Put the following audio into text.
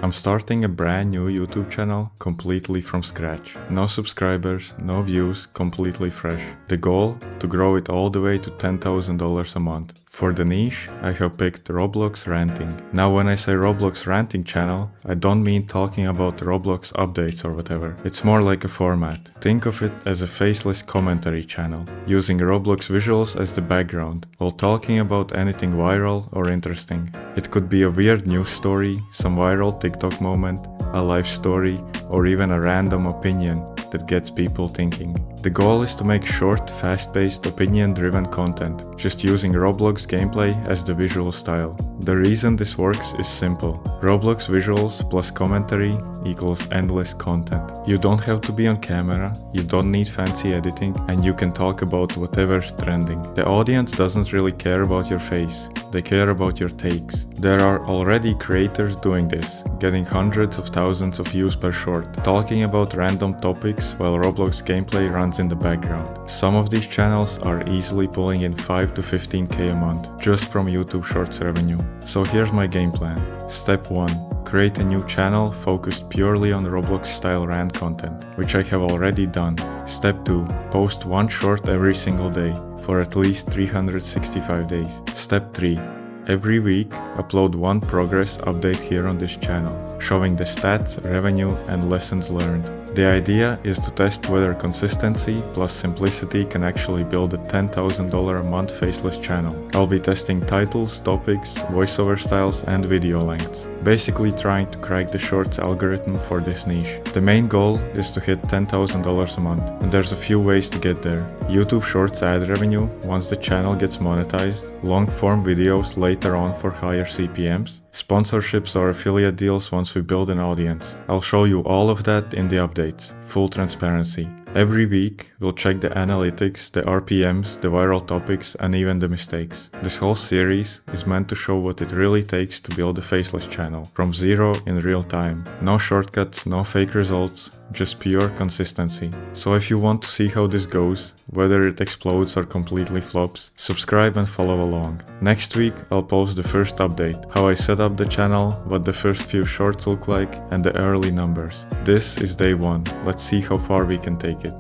I'm starting a brand new YouTube channel completely from scratch. No subscribers, no views, completely fresh. The goal? To grow it all the way to $10,000 a month. For the niche, I have picked Roblox ranting. Now when I say Roblox ranting channel, I don't mean talking about Roblox updates or whatever. It's more like a format. Think of it as a faceless commentary channel, using Roblox visuals as the background, while talking about anything viral or interesting. It could be a weird news story, some viral TikTok moment, a life story, or even a random opinion that gets people thinking. The goal is to make short, fast-paced, opinion-driven content, just using Roblox gameplay as the visual style. The reason this works is simple. Roblox visuals plus commentary equals endless content. You don't have to be on camera, you don't need fancy editing, and you can talk about whatever's trending. The audience doesn't really care about your face, they care about your takes. There are already creators doing this, getting hundreds of thousands of views per short, talking about random topics while Roblox gameplay runs in the background. Some of these channels are easily pulling in 5 to 15k a month, just from YouTube Shorts revenue. So here's my game plan. Step 1. Create a new channel focused purely on Roblox style rant content, which I have already done. Step 2. Post one short every single day, for at least 365 days. Step 3. Every week, upload one progress update here on this channel, showing the stats, revenue, and lessons learned. The idea is to test whether consistency plus simplicity can actually build a $10,000 a month faceless channel. I'll be testing titles, topics, voiceover styles, and video lengths, basically trying to crack the shorts algorithm for this niche. The main goal is to hit $10,000 a month, and there's a few ways to get there. YouTube Shorts ad revenue once the channel gets monetized, long-form videos later on for higher CPMs, sponsorships or affiliate deals once we build an audience. I'll show you all of that in the updates, full transparency. Every week, we'll check the analytics, the RPMs, the viral topics, and even the mistakes. This whole series is meant to show what it really takes to build a faceless channel, from zero in real time. No shortcuts, no fake results, just pure consistency. So if you want to see how this goes, whether it explodes or completely flops, subscribe and follow along. Next week, I'll post the first update, how I set up the channel, what the first few shorts look like, and the early numbers. This is day 1. Let's see how far we can take it.